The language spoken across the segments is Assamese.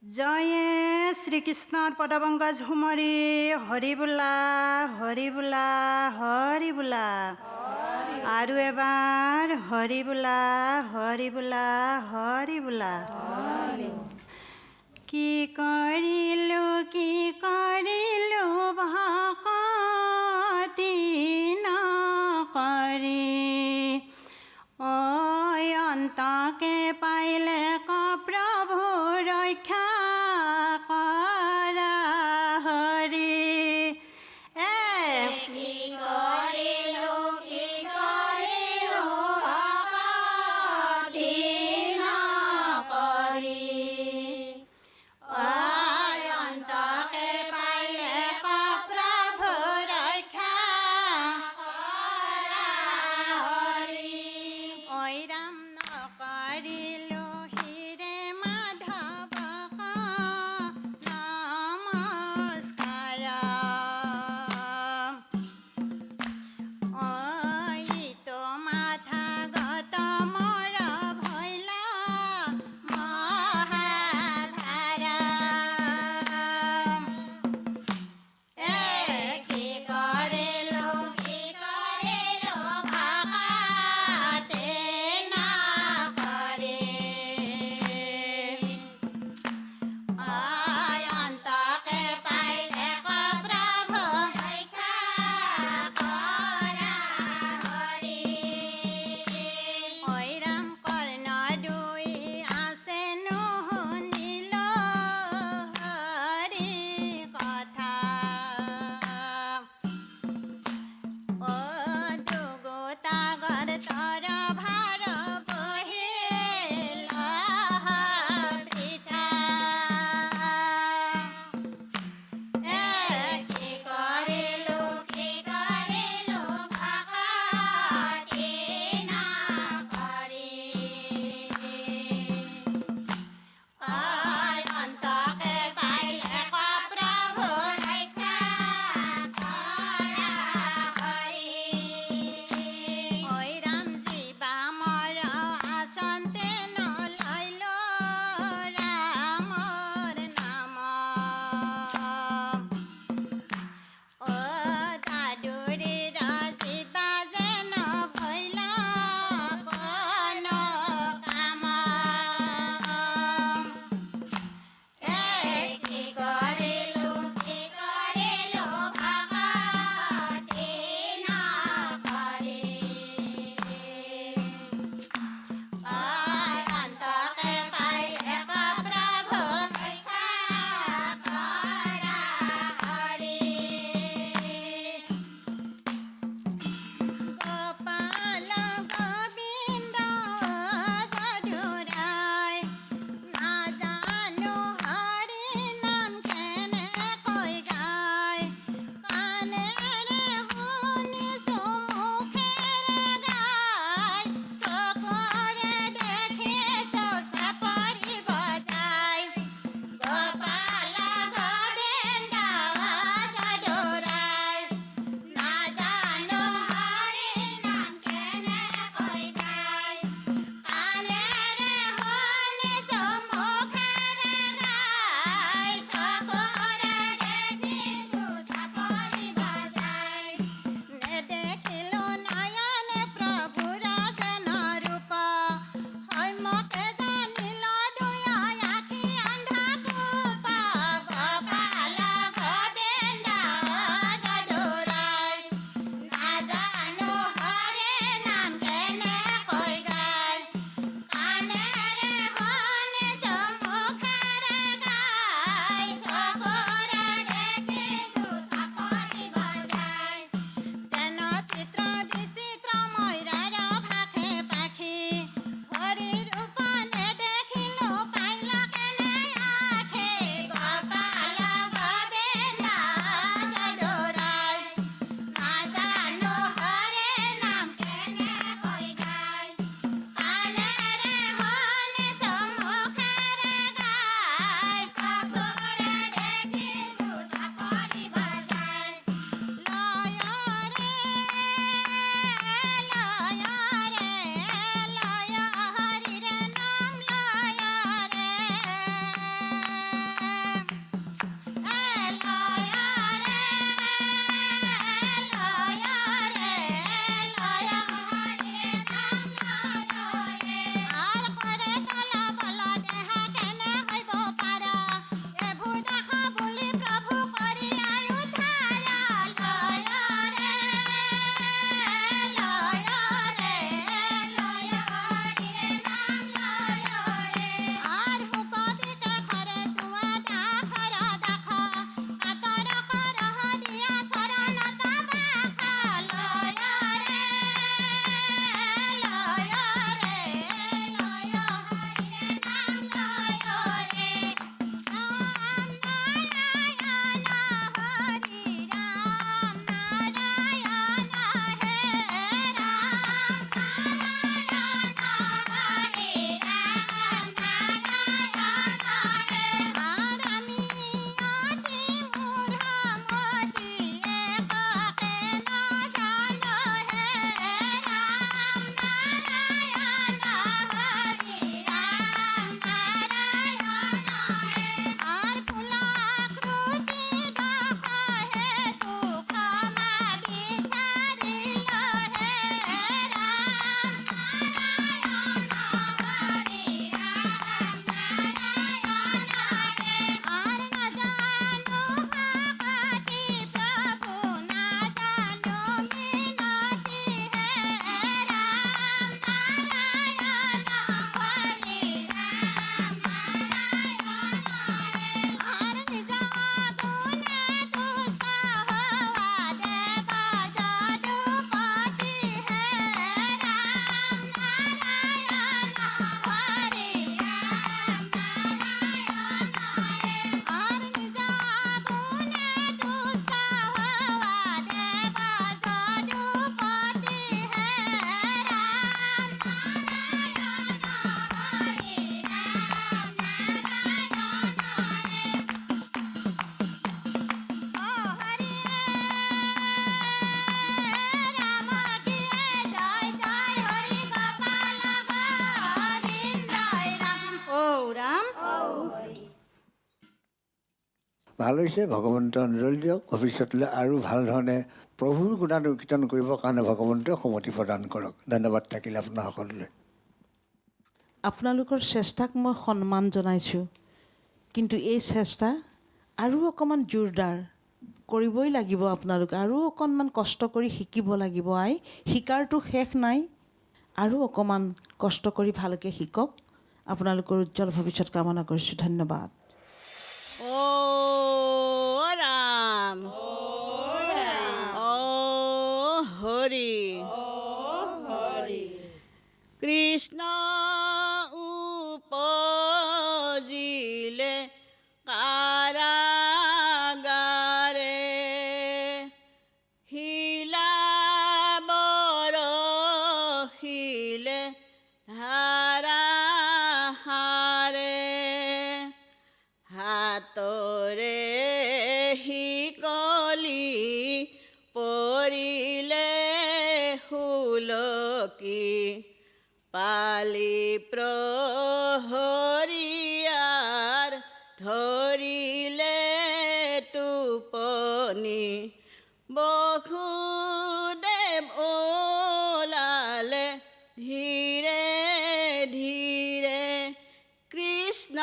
জয়ে শ্ৰীকৃষ্ণৰ পদপঙ্কজ ঝুমৰি হৰি বোলা হৰি বোলা হৰি বোলা আৰু এবাৰ হৰি বোলা হৰি বোলা হৰি বোলা কি কৰিলো ভকতি নকৰি ঐ অন্তকে পাইলে ক প্ৰভু ৰক্ষা কৰা হৰি কি কৰিলো ভকতি নকৰি অন্তকে পাইলে ক প্ৰভু ৰক্ষা কৰা হৰি ঐৰাম নকৰিলো হিৰে মাধৱক নমস্কাৰ ইটো মাথা গত মোৰ ভৈলা কি কৰিলো ভকতি নকৰি অন্তকে পাইলে ক প্ৰভু ৰক্ষা কৰা হৰি ঐৰাম কৰ্ণ দুই আছে নুশুনিল হৰি কথা দুগোটা গৰ তৰ ভাৰ বহিল বৃথা ভাল হৈছে। ভগৱন্তই অনুদল দিয়ক, ভৱিষ্যতলৈ আৰু ভাল ধৰণে প্ৰভুৰ গুণানুকীৰ্তন কৰিবৰ কাৰণে ভগৱন্তই সমতি প্ৰদান কৰক। ধন্যবাদ থাকিলে আপোনাৰ সকলোলৈ। আপোনালোকৰ চেষ্টাক মই সন্মান জনাইছোঁ, কিন্তু এই চেষ্টা আৰু অকণমান জোৰদাৰ কৰিবই লাগিব। আপোনালোকে আৰু অকণমান কষ্ট কৰি শিকিব লাগিব। শিকাৰটো শেষ নাই, আৰু অকণমান কষ্ট কৰি ভালকৈ শিকক। আপোনালোকৰ উজ্জ্বল ভৱিষ্যত কামনা কৰিছোঁ। ধন্যবাদ। ও ৰাম ও হৰি কৃষ্ণ উপজিলে কাৰাগাৰে হিলা বৰহিলে ধাৰা হাৰে হাতৰে হিকলি পৰিলে হুলকি পালি প্ৰহৰীয়াৰ ধৰিলে টোপনি বসুদেৱ ওলালে ধীৰে ধীৰে কৃষ্ণ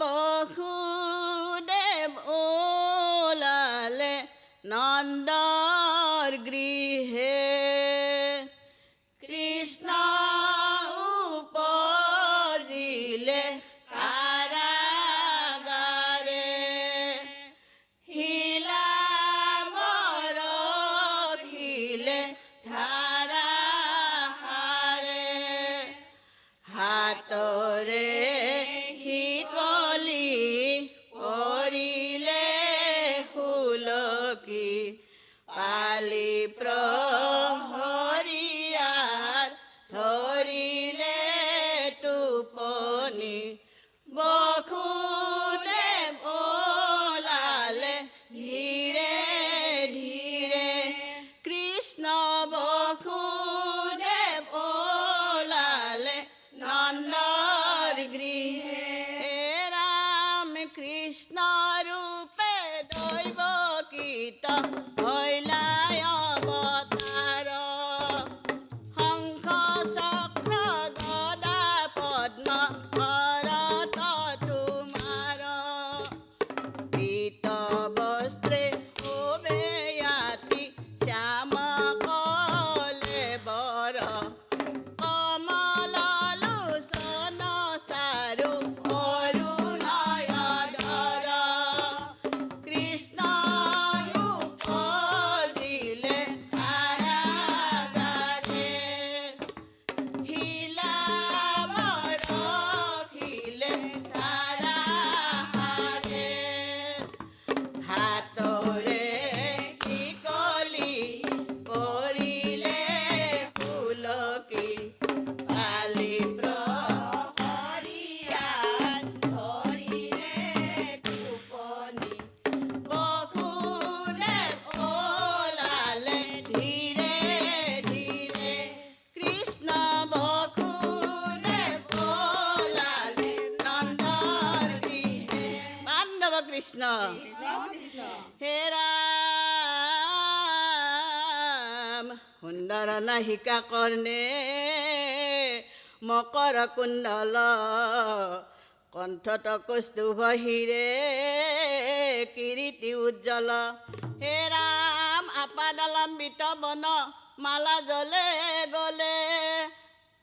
বসুদেৱ ওলালে নন্দৰ গৃহে কৃষ্ণ উপজিলে কাৰাগাৰে শিলা বৰশিলে ধাৰাসাৰে হাতৰে শিকলি পৰিলে হুলকি পালি প্ৰহৰীয়াৰ ধৰিলে টোপনি বসুদেৱ ওলালে ধীৰে ধীৰে কৃষ্ণ বসুদেৱ ওলালে নন্দৰ গৃহে ৰাম কৃষ্ণ ৰূপে দৈৱকীত হৈলাই অৱতাৰ শংখ চক্ৰ গদা পদ্ম কৰত তোমাৰ পীত বস্ত্ৰে শোভেয়াতি শ্যাম কলেবৰ কমল লোচন চাৰু অৰুণয়ধৰ কৃষ্ণ উপজিলে কাৰাগাৰে শিলা বৰশিলে ধাৰাসাৰে হাতৰে শিকলি পৰিলে হুলকি পালি প্ৰহৰীয়াৰ ধৰিলে টোপনি বসুদেৱ ওলালে ধীৰে ধীৰে কৃষ্ণ বসুদেৱ ওলালে নন্দৰ গৃহে পাণ্ডৱ কৃষ্ণ হে ৰাম সুন্দৰ নাহিকা কৰ্ণে মকৰ কুণ্ডল কণ্ঠত কৌস্তুভ হিৰে কিৰীটি উজ্জ্বল হে ৰাম আপাদলম্বিত বন মালা জলে গলে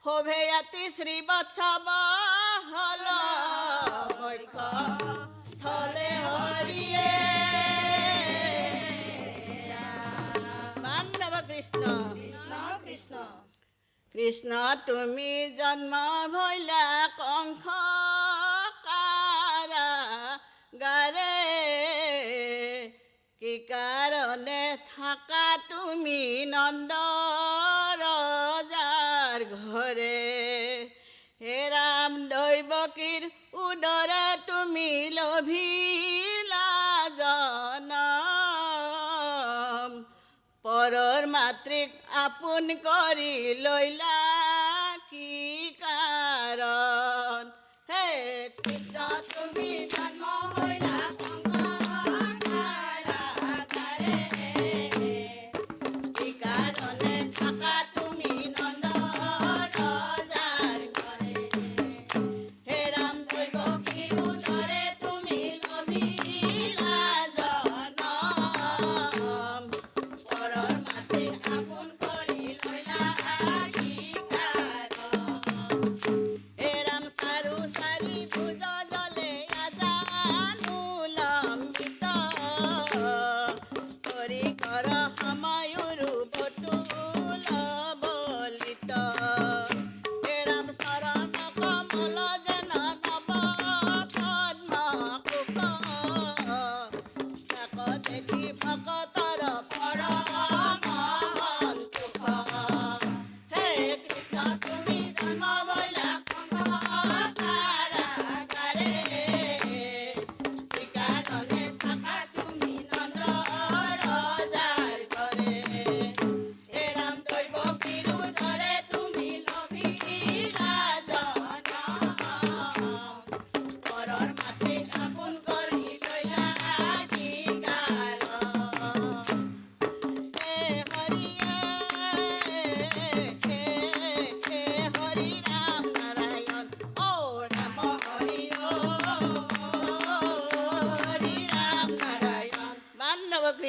শোভেয়াতি শ্ৰীবৎসৱ হল বক্ষ স্থলে হৰিয়ে পাণ্ডৱ কৃষ্ণ কৃষ্ণ তুমি জন্ম ভৈলা কংস কাৰাগাৰে কি কাৰণে থাকা তুমি নন্দ ৰজাৰ ঘৰে হে ৰাম দৈৱকীৰ উদৰে তুমি লভিলা জনম পৰৰ মাতৃক আপোন কৰি লৈলা কি কাৰণ হে কৃষ্ণ তুমি জন্ম হৈলা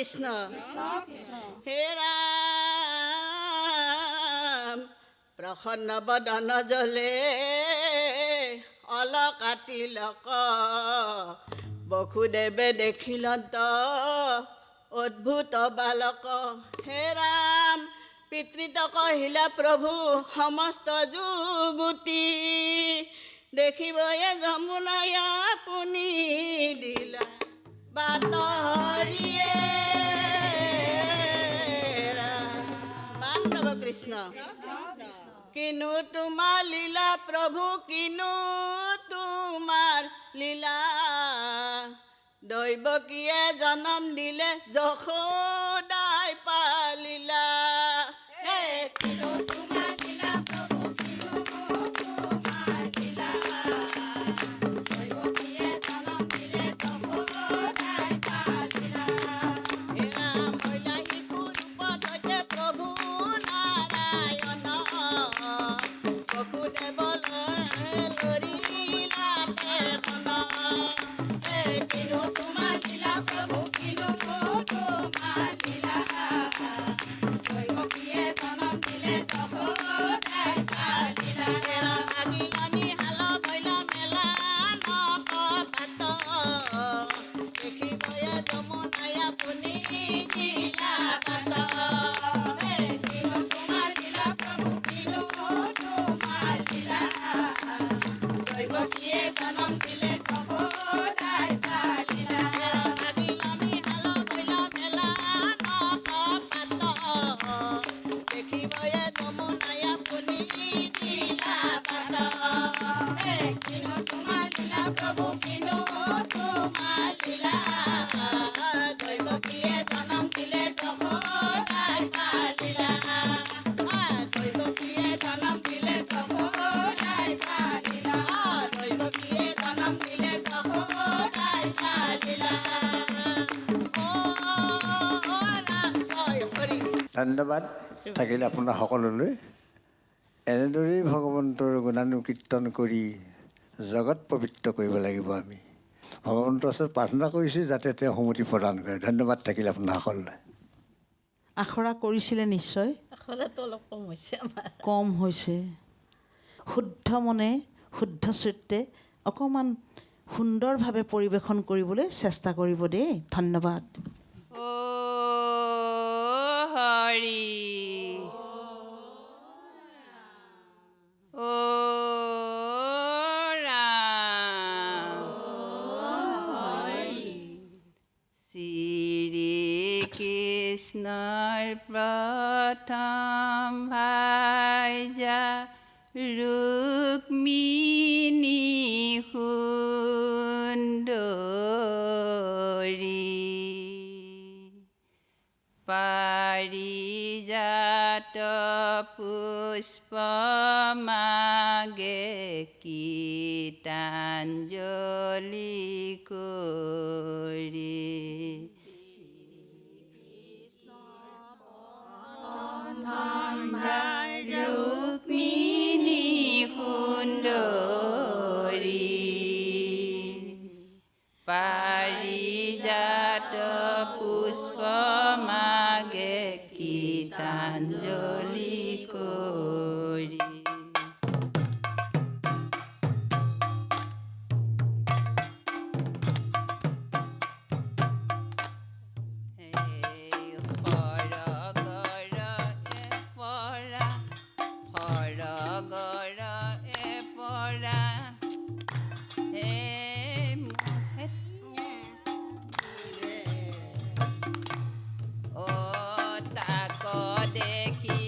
কৃষ্ণ হে ৰাম প্ৰসন্ন বদন জলে অলকা তিলক বসুদেৱে দেখিলত অদ্ভুত বালক হে ৰাম পিতৃত কহিলা প্ৰভু সমস্ত যুগুতি দেখিবয়ে যমুনাই আপুনি দিলা বাতৰিয়ে বান্ধৱ কৃষ্ণ কিনো তোমাৰ লীলা প্ৰভু কিনো তোমাৰ লীলা দৈৱকীয়ে জনম দিলে যশোদাই পালিলা হে কিনো তোমাৰ লীলা প্ৰভু কিনো তোমাৰ লীলা দৈৱকীয়ে জনম দিলে যশোদাই পালিলা হে ৰাম মহিলা শিশু ৰূপত হৈছে প্ৰভু নাৰায়ণ বসুদেৱলৈ লৰিলা তেখন হে কিনো তোমাৰ লীলা প্ৰভু কিনো তোমাৰ লীলা দৈৱকীয়ে জনম দিলে যশোদাই পালিলা হে ৰাম আগিলনি হাল ভৈলা মেলা নকপাত দেখিবয়ে যমুনাই আপুনি দিলা বাট হে কিনো তোমাৰ লীলা প্ৰভু কিনো তোমাৰ লীলা দৈৱকীয়ে জনম দিলে যশোদাই পালিলা হে ৰাম আগিলনি হাল ভৈলা মেলা নকপাত দেখিবয়ে যমুনাই আপুনি দিলা বাট হে কিনো তোমাৰ লীলা প্ৰভু কিনো তোমাৰ লীলা দৈৱকীয়ে জনম দিলে যশোদাই পালিলা দৈৱকীয়ে জনম দিলে যশোদাই পালিলা দৈৱকীয়ে জনম দিলে যশোদাই পালিলা ৰাম জয় হৰি ধন্যবাদ থাকিলে আপোনাৰ সকলোলৈ এনেদৰেই ভগৱন্তৰ গুণানুকীৰ্তন কৰি জগত পবিত্ৰ কৰিব লাগিব আমি ভগৱন্তৰ ওচৰত প্ৰাৰ্থনা কৰিছোঁ যাতে তেওঁ সমতি প্ৰদান কৰে ধন্যবাদ থাকিলে আপোনাৰ সকলোলৈ আখৰা কৰিছিলে নিশ্চয় আখৰাটো অলপ কম হৈছে আমাৰ কম হৈছে শুদ্ধ মনে শুদ্ধ চিত্তে অকণমান সুন্দৰভাৱে পৰিৱেশন কৰিবলৈ চেষ্টা কৰিব দেই ধন্যবাদ ও হৰি ও ৰাম শ্ৰীকৃষ্ণৰ প্ৰথম ভাইজা ৰুক্মিণী সুন্দৰী পাৰিজাত পুষ্পমাগে গীতাঞ্জলি কৰি ৰুক্মিণী সুন্দৰী পাৰিজাত পুষ্পমাগে গীতাঞ্জলি কৰি দেখি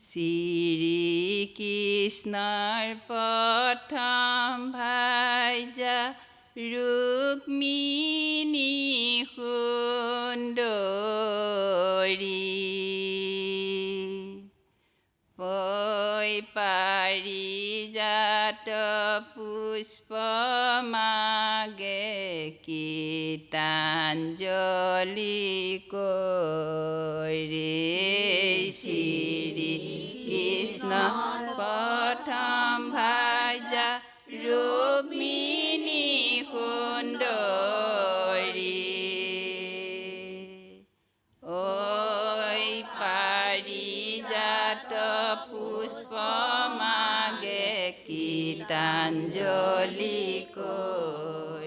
শ্ৰীকৃষ্ণৰ প্ৰথম ভাৰ্যা ৰুক্মিণী সুন্দৰী পৈ পাৰিজাত পুষ্পমাগে গীতাঞ্জলি কৰে শ্ৰীকৃষ্ণ প্ৰথম ভাৰ্যা ৰুক্মিণী সুন্দৰী ঐ পাৰিজাত পুষ্পমাগে গীতাঞ্জলি কৰে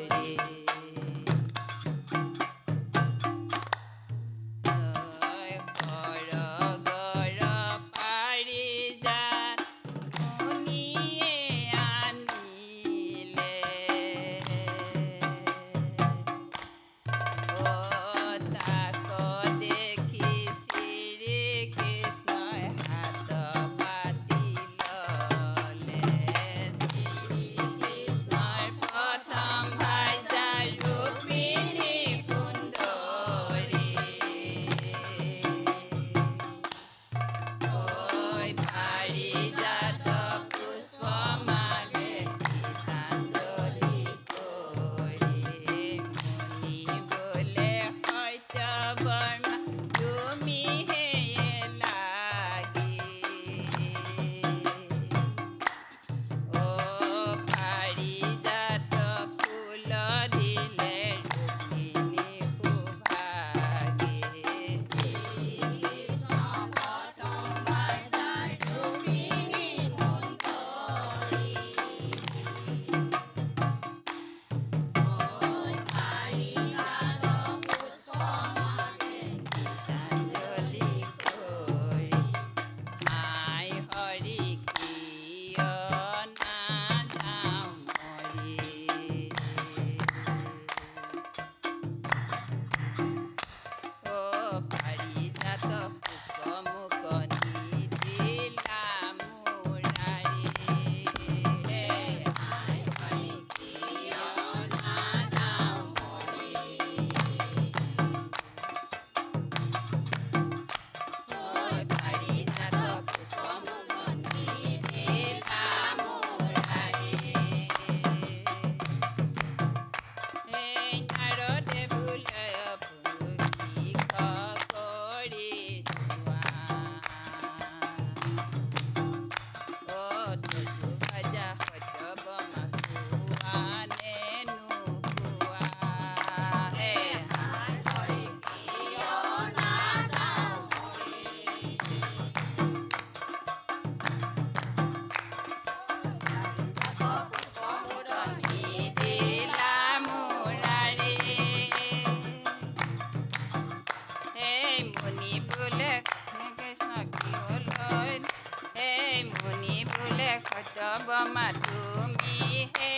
বমা তুমি হে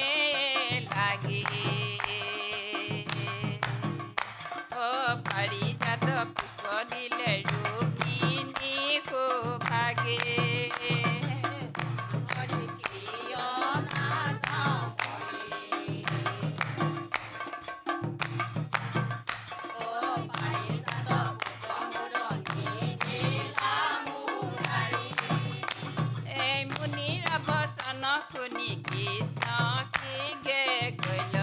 লাগি ও পাৰিজাত পুষ্প দিলে ৰুক্মিণী সুভাগে শুনি কৃষ্ণ কি গল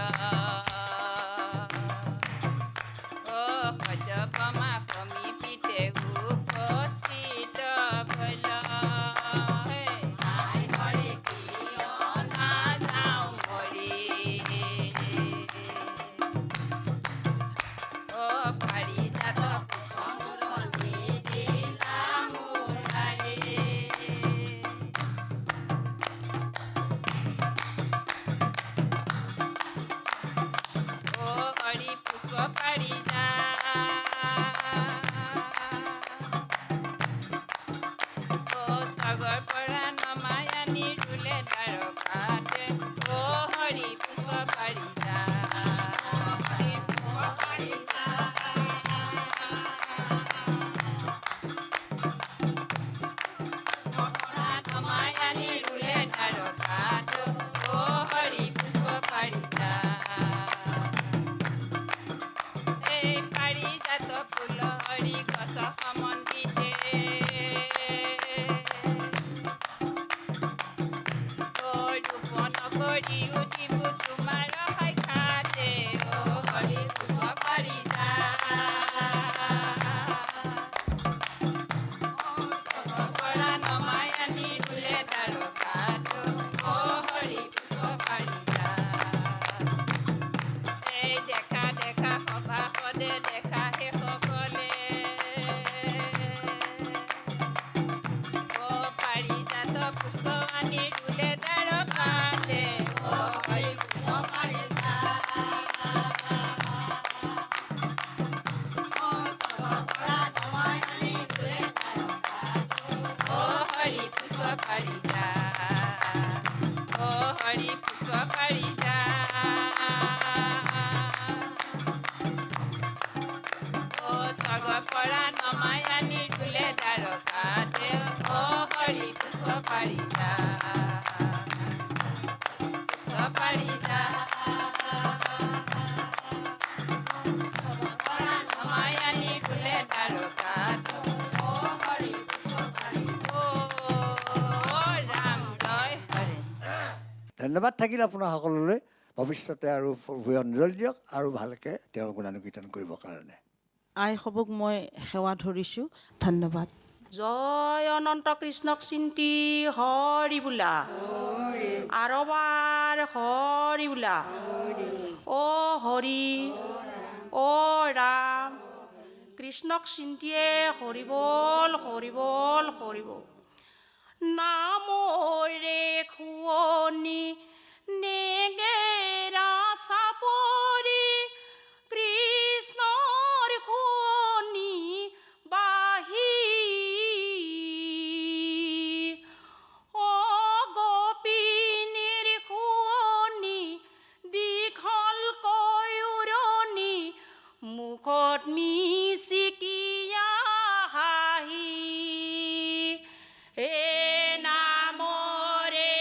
ও সজপমা সমীপিতে উপস্থিত ভল ও পাৰিজাত কৰি উঠিব তোমাৰ সাক্ষাতে অ হৰি পুষ্প পাৰিজা পৰা নমাই আনি ৰুলে তাৰকাটো অ হৰি পুষ্প পাৰিজা এই দেখা দেখা সভাসদে দেখা সেই সকলে অ পাৰিজাত পুষ্প আনি ৰুলে তাৰকাতে অ হৰি পুষ্প পাৰিজা পৰা নমাই আনি ৰুলে তাৰকাটো অ হৰি পুষ্প পাৰিজা অ হৰি পুষ্প পাৰিজা অ স্বৰ্গ পৰা নমাই আনি ৰুলে তাৰকাতে অ হৰি পুষ্প পাৰিজা পুষ্প পাৰিজা পৰা নমাই আনি ৰুলে তাৰকাতে অ হৰি পুষ্প পাৰিজা অ ৰাম জয় হৰি ধন্যবাদ থাকিল আপোনাৰ সকলোলৈ ভৱিষ্যতে আৰু প্ৰভুৱে অঞ্জলি দিয়ক আৰু ভালকৈ তেওঁৰ গুণানুকীৰ্তন কৰিবৰ কাৰণে আইসবক মই সেৱা ধৰিছোঁ ধন্যবাদ জয় অনন্ত কৃষ্ণক চিন্তি হৰি বোলা আৰবাৰ হৰি বোলা অ হৰি অ ৰাম কৃষ্ণক চিন্তিয়ে হৰি বল হৰি বল হৰি বল নামৰে খুৱনি নেগেৰা চাপৰি কৃষ্ণৰ খুৱনি বাহি অ গোপিনীৰ খুৱনি দীঘলকৈ উৰণি মুখত মিচিকিয়া হাঁহি এ নামৰে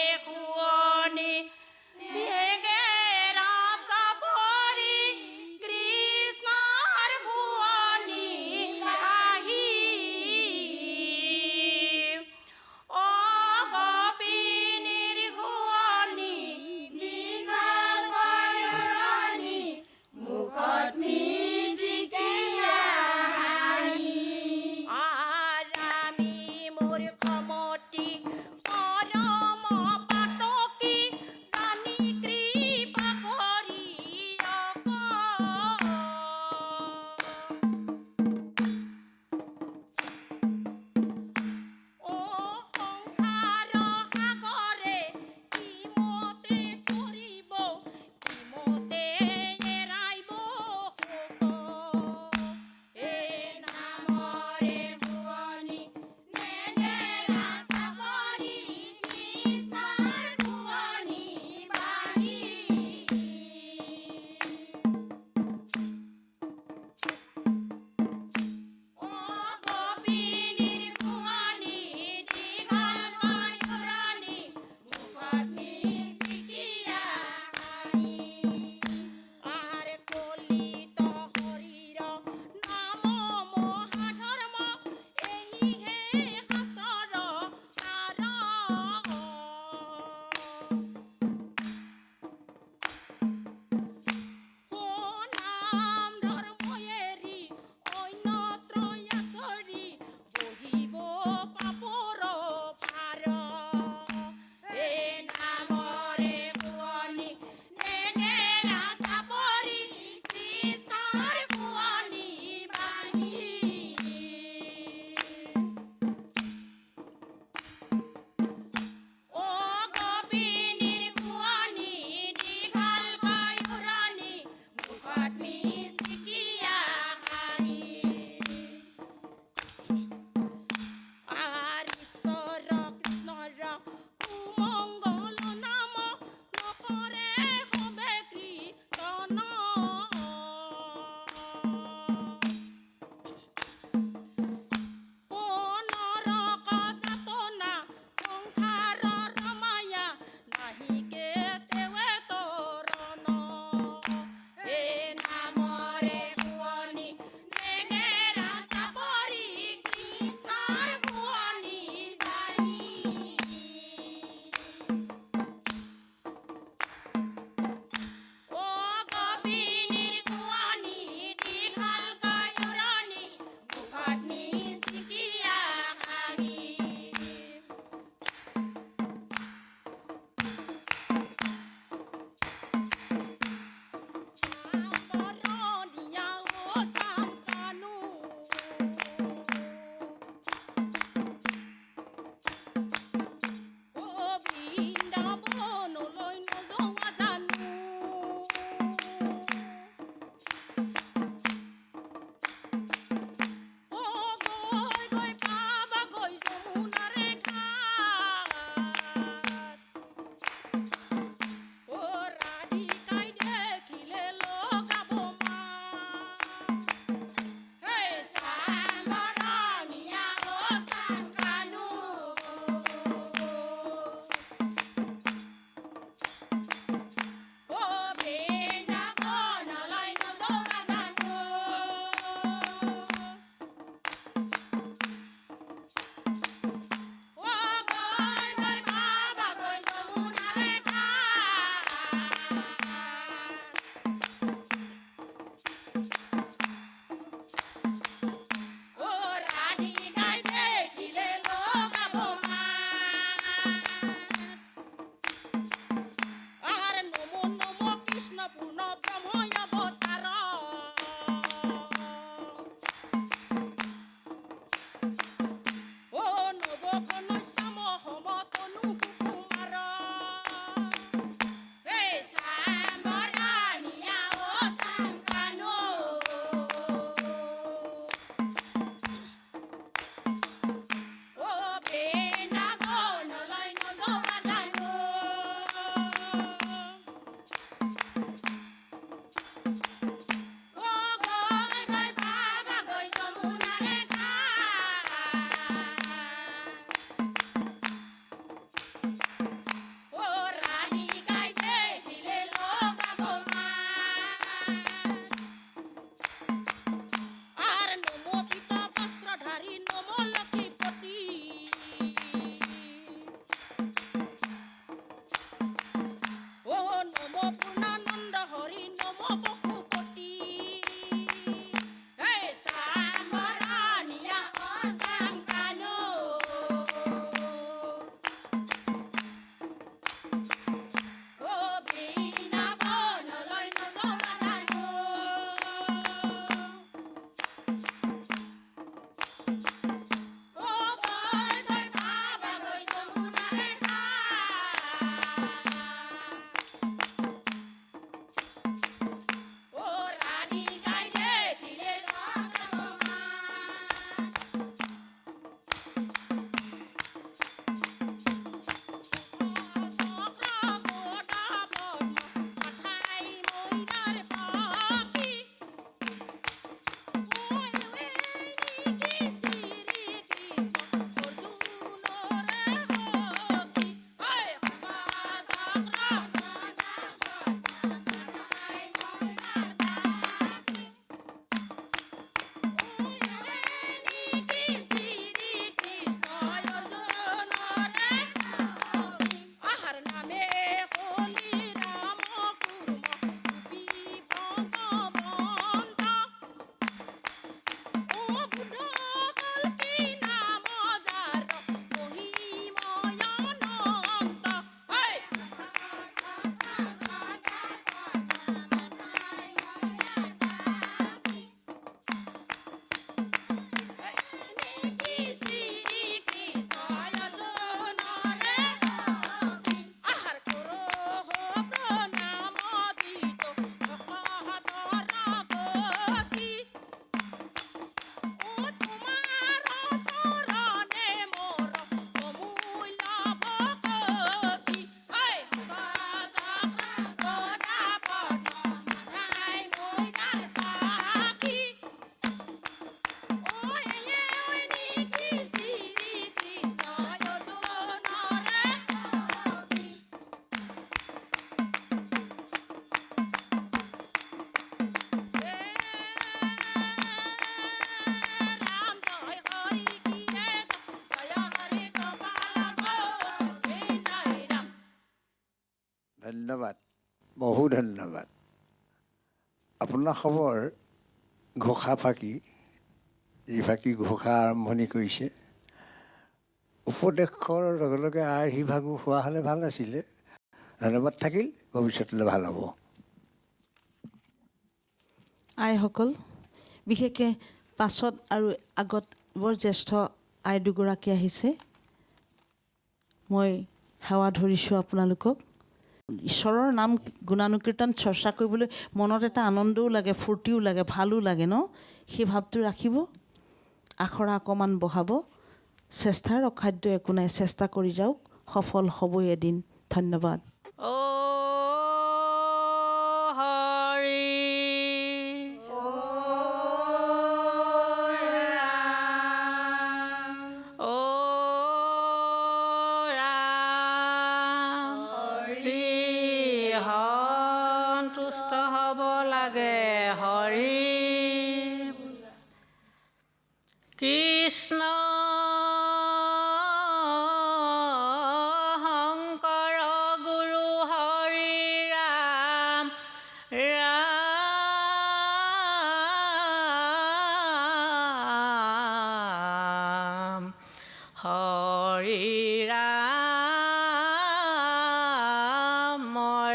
বৃন্দাবনলৈ নোযোৱা জানো অ গৈ গৈ পাবাগৈ যমুনাৰে ঘাট অ ৰাধিকাই দেখিলে লগাব মাত হে চাম্বৰণীয়া অ চাংকানু অ বৃন্দাবনলৈ নোযোৱা জানো অ গৈ গৈ পাবাগৈ যমুনাৰে ঘাট অ ৰাধিকাই দেখিলে লগাব মাত আৰ নমো নমো কৃষ্ণ পূৰ্ণ ব্ৰহ্ম অৱতাৰ অ নৱঘনশ্যাম সমতনু সুকুমাৰ হে চাম্বৰণীয়া অ চাংকানু অ বৃন্দাবনলৈ নোযোৱা জানো অ গৈ গৈ পাবাগৈ যমুনাৰে ঘাট অ ৰাধিকাই দেখিলে লগাব মাত আৰ নমো পীত বস্ত্ৰধাৰী নমো লক্ষীপতি অ নমো পূৰ্ণানন্দ হৰি নমো পশুপতি হে চাম্বৰণীয়া অ চাংকানু অ বৃন্দাবনলৈ নোযোৱা জানো অ গৈ গৈ পাবাগৈ যমুনাৰে ঘাট অ ৰাধিকাই দেখিলে লগাব আহাৰ নামে হলি ৰাম কুৰ্ম গোপী ভগৱন্ত অ বুদ্ধ কল্কি নাম যাৰ মহিময় অনন্ত হে শ্ৰীকৃষ্ণ অৰ্জুনৰে আহাৰ কৰোঁ প্ৰণাম গীত ভকতৰ প্ৰতি অ তোমাৰ চৰণে মোৰ অমূল্য ভকতি হে ৰাম জয় হৰি কি জয় হৰি গোপাল জয় ৰাম ধন্যবাদ, বহু ধন্যবাদ। আপোনাৰ খবৰ ঘোষা ফাঁকি, যি ফাঁকি ঘোষা আৰম্ভণি কৰিছে, উপদেশৰ লগে লগে আৰ্হি ভাগো হোৱা হ'লে ভাল আছিলে। ধন্যবাদ থাকিল, ভৱিষ্যতলৈ ভাল হ'ব। আইসকল, বিশেষকৈ পাছত আৰু আগত বৰ জ্যেষ্ঠ আই দুগৰাকী আহিছে। মই সেৱা ধৰিছোঁ আপোনালোকক। ঈশ্বৰৰ নাম গুণানুকীৰ্তন চৰ্চা কৰিবলৈ মনত এটা আনন্দও লাগে, ফূৰ্তিও লাগে, ভালো লাগে ন? সেই ভাৱটো ৰাখিব, আখৰা অকণমান বঢ়াব। চেষ্টাৰ অসাধ্য একো নাই, চেষ্টা কৰি যাওক, সফল হ'বই এদিন। ধন্যবাদ। ও হৰি ও ৰাম হৰি সন্তুষ্ট হ'ব লাগে হৰি কৃষ্ণ শংকৰ গুৰু হৰি ৰাম ৰাম হৰি ৰাম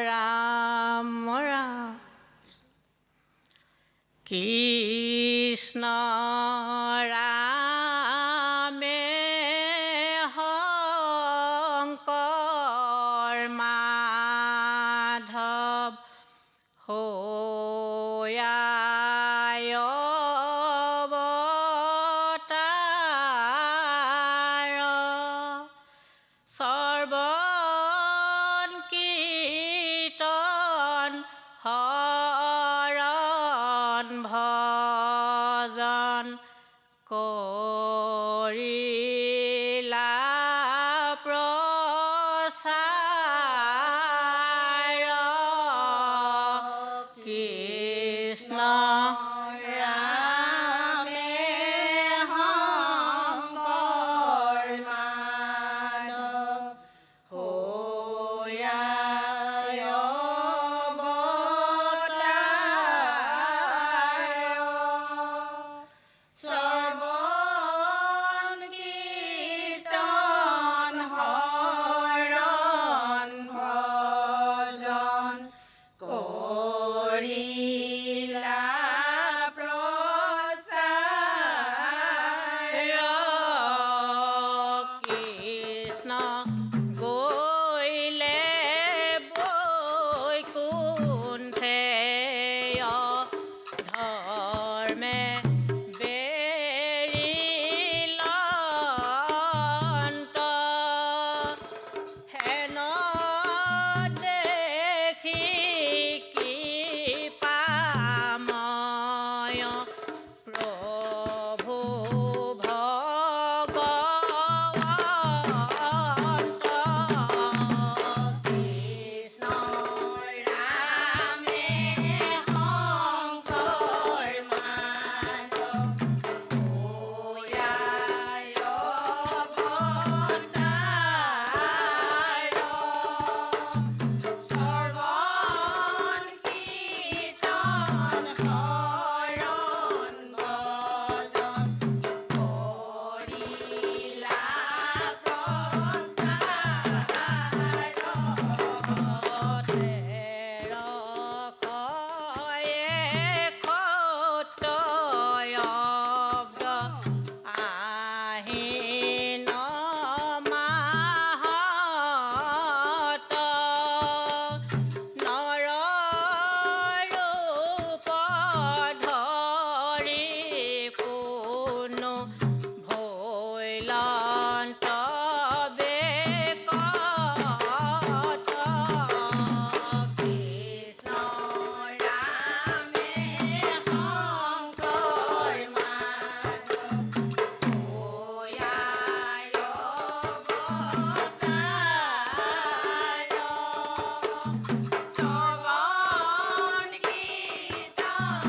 ৰাম ৰাম কৃষ্ণ ৰামে শংকৰ মাধৱ হৈ অৱতাৰ সৰ্বণ কীৰ্তন হৰণ ভজন কৰিলা প্ৰচাৰ কৃষ্ণ ৰামে শংকৰ মাধৱ হৈ অৱতাৰ সৰ্বণ কীৰ্তন হৰণ ভজন কৰিলা প্ৰচাৰ কৃষ্ণ গৈলে বৈকুণ্ঠে ধৰ্মে বেৰিলন্ত হেন দেখি কৃপাময় প্ৰভু ভগৱন্ত কৃষ্ণ ৰামে শংকৰ মাধৱ হৈ অৱতাৰ সৰ্বণ কীৰ্তন হৰণ ভজন কৰিলা আহিন মাহত নৰৰূপ ধৰি পুনু ভৈলন্ত বেকত কৃষ্ণ ৰামে শংকৰ মাধৱ হৈ অৱতাৰ সৰ্বণ কীৰ্তন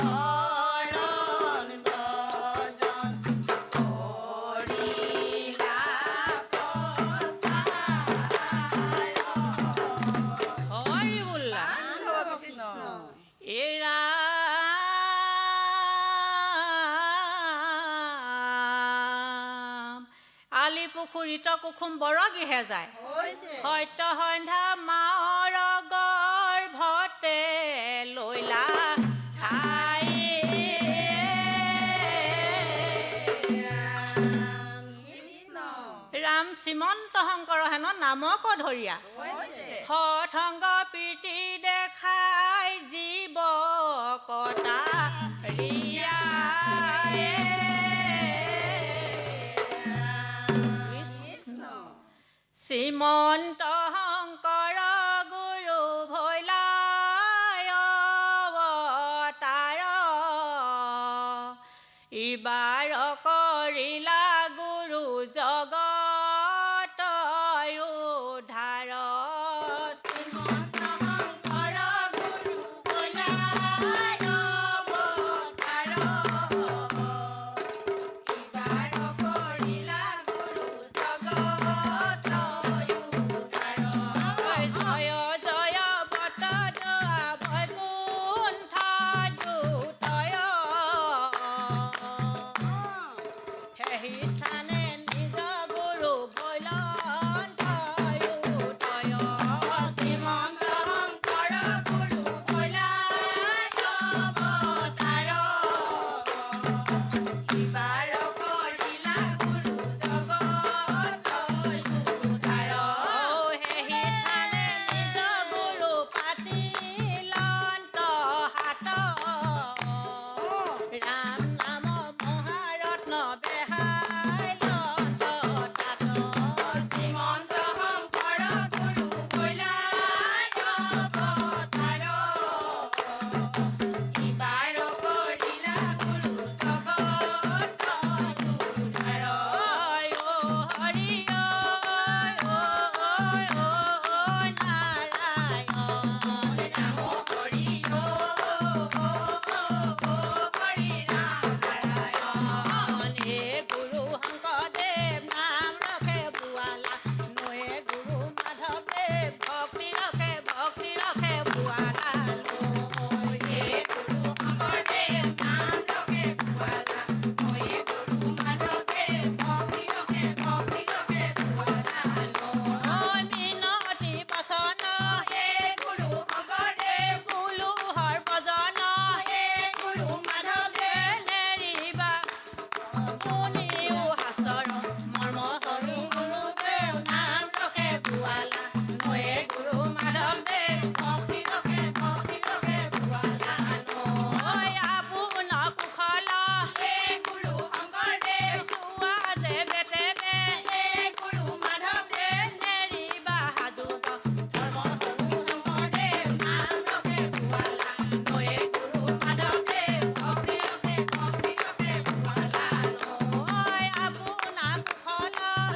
হৰণ ভজন কৰিলা প্ৰচাৰ হৰি বোলা এই ৰাম আলি পুখুৰীত কুসুম বৰগীহে যায় সত্য সন্ধ্যা মাৰ গৰ্ভতে লৈলা ঠাই ৰাম শ্ৰীমন্ত শংকৰ হেনো নামক ধৰিয়া সৎসংগ প্ৰীতি দেখাই জীৱ কটা শ্ৰীমন্ত শংকৰ গুৰু ভৈলাই অৱতাৰ ইবাৰ কৰিলা গুৰু জগত উদ্ধাৰ শ্ৰীমন্ত শংকৰ গুৰু ভৈলাই অৱতাৰ ইবাৰ কৰিলা গুৰু জগত উদ্ধাৰ জয় জয় বত যোৱা বৈকুণ্ঠ দূতয় সেই স্থানে নিজ গুৰু ভৈলন্থয় শ্ৰীমন্ত শংকৰ গুৰু ভৈলাই অৱতাৰ ইবাৰ কৰিলা গুৰু জগত উদ্ধাৰ সেই স্থানে নিজ গুৰু পাতিলন্ত হাত ৰাম নাম মহাৰত্ন বেহাই লন্ত তাত শ্ৰীমন্ত শংকৰ গুৰু ভৈলাই অৱতাৰ ইবাৰ কৰিলা গুৰু জগত উদ্ধাৰ হৰি নাৰায়ণ ৰাম হৰি হৰি ৰাম নাৰায়ণ হে গুৰু শংকৰদেৱ নাম ৰখে বুৱালা নয়ে গুৰু মাধৱদেৱ ভক্তি ৰখে বুৱালা হে গুৰু শংকৰদেৱ নাম ৰখে বুৱালা নয়ে গুৰু মাধৱদেৱ ভক্তি ৰখে বুৱালা মিনতি বচন হে গুৰু শংকৰদেৱ কুলুহৰ বজন হে গুৰু মাধৱদেৱ নেৰিবা মুনিও হাস্তৰ মৰ্ম হৰি গুৰুদেৱ নাম ৰখে বুৱালা নয়ে গুৰু মাধৱদেৱ ভক্তি ৰখে বুৱালা আপোন কুশল হে গুৰু শংকৰদেৱ চোৱা যে বেটেবে হে গুৰু মাধৱদেৱ নেৰিবা সাধুক ধৰ্ম হৰু শংকৰদেৱ নাম ৰখে বুৱালা নয়ে গুৰু মাধৱদেৱ ভক্তি ৰখে বুৱালা আপোন কুশল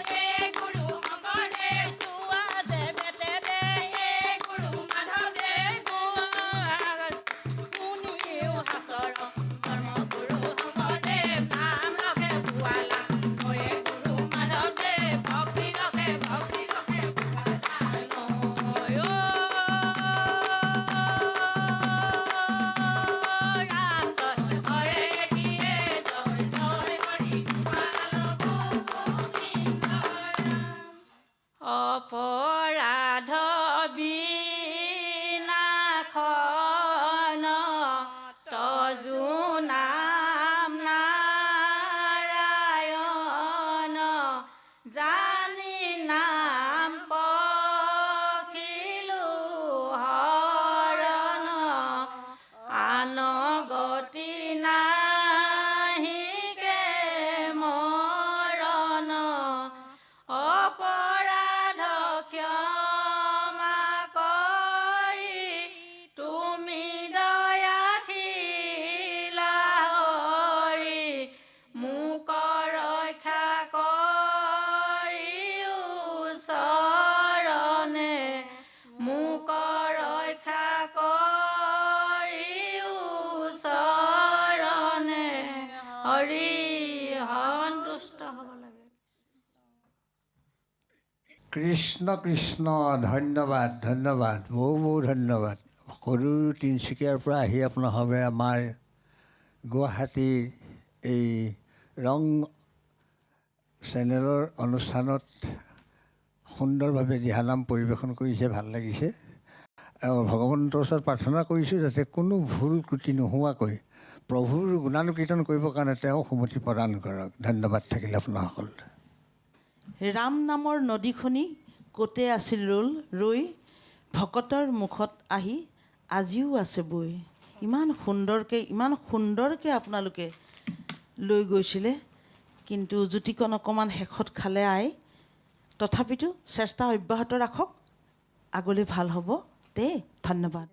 হে গুৰু শংকৰদেৱ চোৱা যে বেটেবে হে গুৰু মাধৱদেৱ মুনিও হাস্তৰ মৰ্ম গুৰু শংকৰদেৱ নাম ৰখে বুৱালা নয়ে গুৰু মাধৱদেৱ ভক্তি ৰখে ৰাম জয় হৰে কিয়ে জয় জয় হৰি অপৰাধ বিনাশন তজু নাম নাৰায়ণ জানি নাম পখিলো হৰণ আন গতি নাহিকে মৰণ অপৰাধ ক্ষমা কৰি তুমি দয়াশীলা হৰি মোক ৰক্ষা কৰিও চৰণে মোক ৰক্ষা কৰিও চৰণে হৰি সন্তুষ্ট হ'ব লাগে কৃষ্ণ কৃষ্ণ ধন্যবাদ ধন্যবাদ বহু ধন্যবাদ সৰু তিনিচুকীয়াৰ পৰা আহি আপোনালোকে আমাৰ গুৱাহাটীৰ এই ৰং চেনেলৰ অনুষ্ঠানত সুন্দৰভাৱে দিহানাম পৰিৱেশন কৰিছে, ভাল লাগিছে। আৰু ভগৱন্তৰ ওচৰত প্ৰাৰ্থনা কৰিছোঁ যাতে কোনো ভুল ক্ৰুটি নোহোৱাকৈ প্ৰভুৰ গুণানুকীৰ্তন কৰিবৰ কাৰণে তেওঁ সুমতি প্ৰদান কৰক। ধন্যবাদ থাকিল আপোনাসকল। ৰাম নামৰ নদীখনি ক'তে আছিল ৰৈ ভকতৰ মুখত আহি আজিও আছে বৈ। ইমান সুন্দৰকৈ আপোনালোকে লৈ গৈছিলে, কিন্তু জ্যোতিকণ অকণমান শেষত খালে আই। তথাপিতো চেষ্টা অব্যাহত ৰাখক, আগলৈ ভাল হ'ব দেই। ধন্যবাদ।